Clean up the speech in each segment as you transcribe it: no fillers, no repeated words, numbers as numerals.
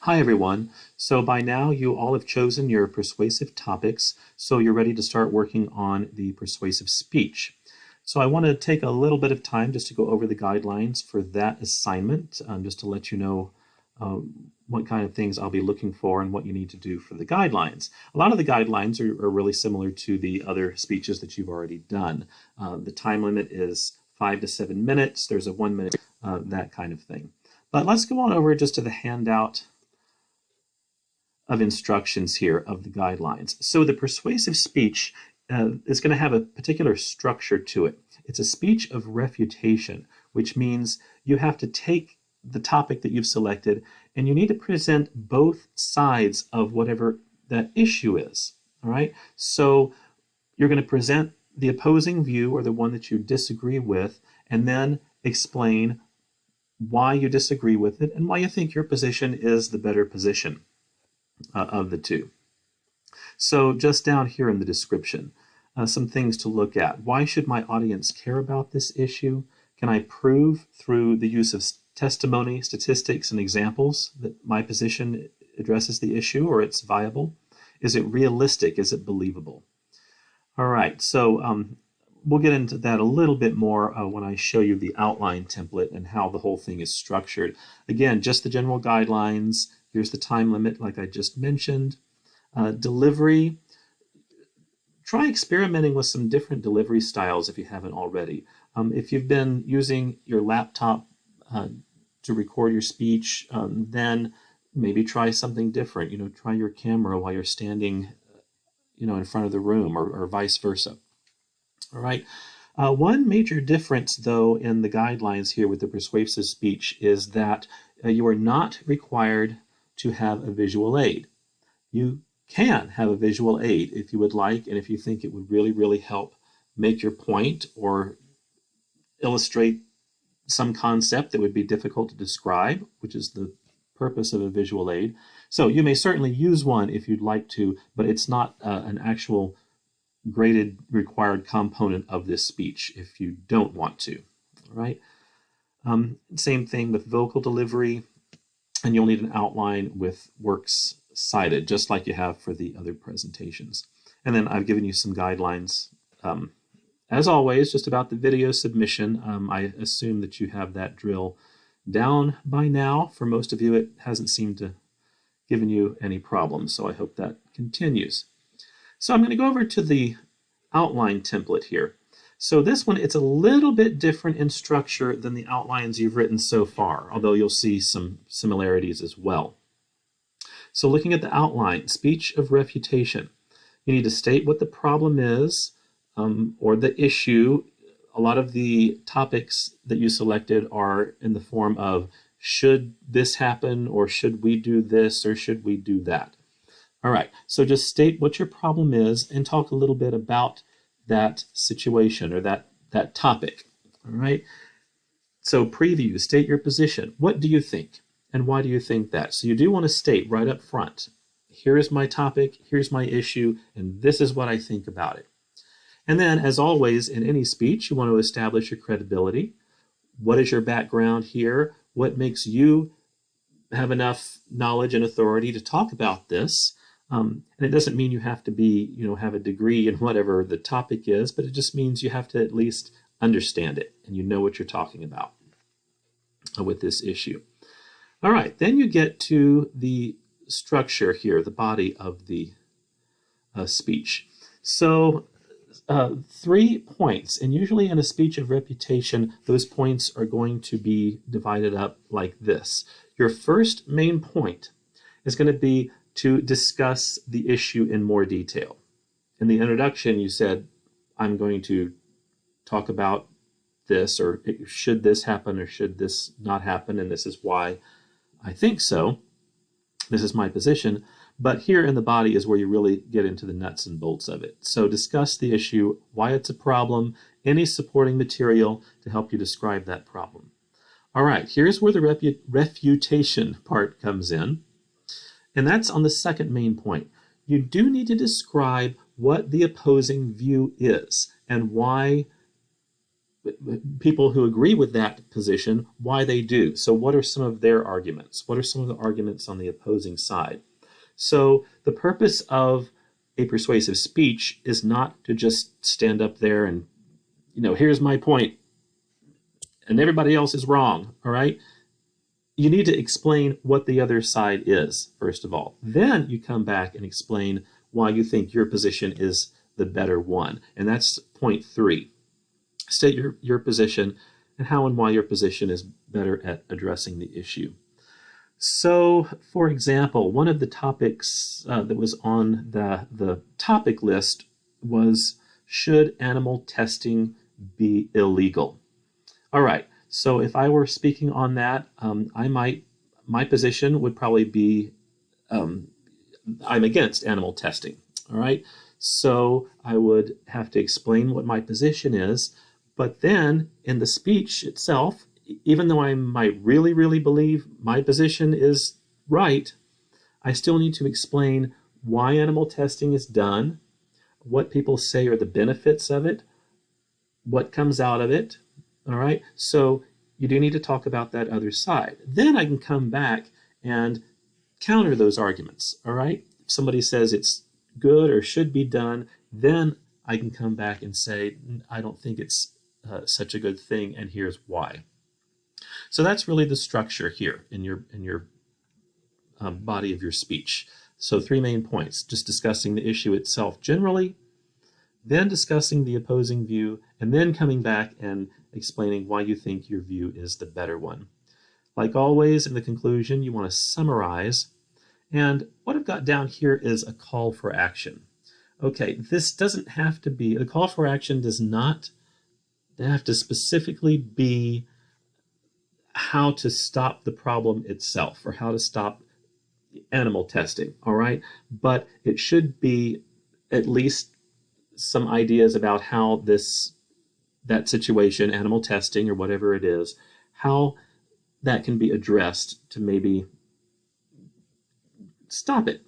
Hi everyone. So by now you all have chosen your persuasive topics, so you're ready to start working on the persuasive speech. So I want to take a little bit of time just to go over the guidelines for that assignment, just to let you know what kind of things I'll be looking for and what you need to do for the guidelines. A lot of the guidelines are really similar to the other speeches that you've already done. The time limit is 5 to 7 minutes. There's a 1 minute, that kind of thing. But let's go on over just to the handout of instructions here of the guidelines. So the persuasive speech is going to have a particular structure to it. It's a speech of refutation, which means you have to take the topic that you've selected and you need to present both sides of whatever that issue is. All right. So you're going to present the opposing view or the one that you disagree with, and then explain why you disagree with it and why you think your position is the better position of the two. So just down here in the description, some things to look at. Why should my audience care about this issue? Can I prove through the use of testimony, statistics, and examples that my position addresses the issue or it's viable? Is it realistic? Is it believable? All right, so we'll get into that a little bit more when I show you the outline template and how the whole thing is structured. Again, just the general guidelines. Here's the time limit, like I just mentioned. Delivery. Try experimenting with some different delivery styles if you haven't already. If you've been using your laptop to record your speech, then maybe try something different. Try your camera while you're standing, in front of the room, or vice versa. All right. One major difference, though, in the guidelines here with the persuasive speech is that you are not required to have a visual aid. You can have a visual aid if you would like, and if you think it would really help make your point or illustrate some concept that would be difficult to describe, which is the purpose of a visual aid. So you may certainly use one if you'd like to, but it's not an actual graded required component of this speech if you don't want to. All right. Same thing with vocal delivery. And you'll need an outline with works cited, just like you have for the other presentations. And then I've given you some guidelines, as always, just about the video submission. I assume that you have that drill down by now. For most of you, it hasn't seemed to given you any problems, so I hope that continues. So I'm going to go over to the outline template here. So this one, it's a little bit different in structure than the outlines you've written so far, although you'll see some similarities as well. So looking at the outline, speech of refutation, you need to state what the problem is or the issue. A lot of the topics that you selected are in the form of should this happen, or should we do this, or should we do that. All right, so just state what your problem is and talk a little bit about that situation or that topic. All right. So preview, state your position. What do you think? And why do you think that? So you do want to state right up front, here is my topic, here's my issue, and this is what I think about it. And then, as always, in any speech, you want to establish your credibility. What is your background here? What makes you have enough knowledge and authority to talk about this? And it doesn't mean you have to be, have a degree in whatever the topic is, but it just means you have to at least understand it and you know what you're talking about with this issue. All right, then you get to the structure here, the body of the speech. So 3 points, and usually in a speech of reputation, those points are going to be divided up like this. Your first main point is going to be to discuss the issue in more detail. In the introduction, you said, I'm going to talk about this, or should this happen, or should this not happen, and this is why I think so. This is my position. But here in the body is where you really get into the nuts and bolts of it. So discuss the issue, why it's a problem, any supporting material to help you describe that problem. All right, here's where the refutation part comes in. And that's on the second main point. You do need to describe what the opposing view is and why people who agree with that position, why they do. So what are some of their arguments? What are some of the arguments on the opposing side? So the purpose of a persuasive speech is not to just stand up there and, here's my point, and everybody else is wrong, all right? You need to explain what the other side is, first of all. Then you come back and explain why you think your position is the better one. And that's point 3. State your position and how and why your position is better at addressing the issue. So, for example, one of the topics that was on the topic list was, should animal testing be illegal? All right, so if I were speaking on that, my position would probably be, I'm against animal testing, all right? So I would have to explain what my position is, but then in the speech itself, even though I might really, really believe my position is right, I still need to explain why animal testing is done, what people say are the benefits of it, what comes out of it, all right? So you do need to talk about that other side. Then I can come back and counter those arguments, all right? If somebody says it's good or should be done, then I can come back and say, I don't think it's such a good thing, and here's why. So that's really the structure here in your body of your speech. So 3 main points: just discussing the issue itself generally, then discussing the opposing view, and then coming back and explaining why you think your view is the better one. Like always, in the conclusion, you want to summarize. And what I've got down here is a call for action. Okay, this doesn't have to be, the call for action does not have to specifically be how to stop the problem itself or how to stop animal testing, all right? But it should be at least some ideas about how that situation, animal testing or whatever it is, how that can be addressed to maybe stop it,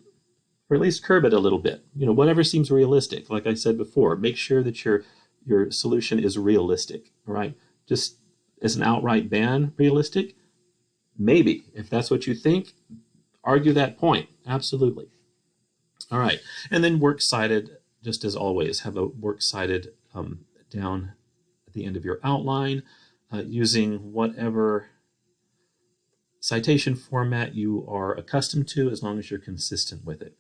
or at least curb it a little bit. Whatever seems realistic. Like I said before, make sure that your solution is realistic, all right? Just as an outright ban realistic? Maybe. If that's what you think, argue that point. Absolutely. All right. And then works cited, just as always, have a works cited down at the end of your outline using whatever citation format you are accustomed to, as long as you're consistent with it.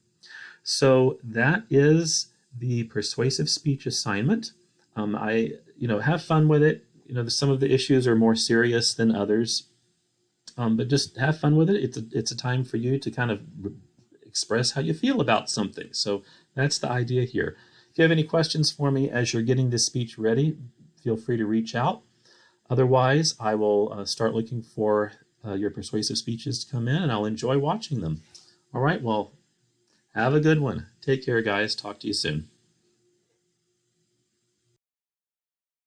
So that is the persuasive speech assignment. Have fun with it. Some of the issues are more serious than others, but just have fun with it. It's a time for you to kind of express how you feel about something. So that's the idea here. If you have any questions for me as you're getting this speech ready, feel free to reach out. Otherwise, I will start looking for your persuasive speeches to come in, and I'll enjoy watching them. All right, well, have a good one. Take care, guys. Talk to you soon.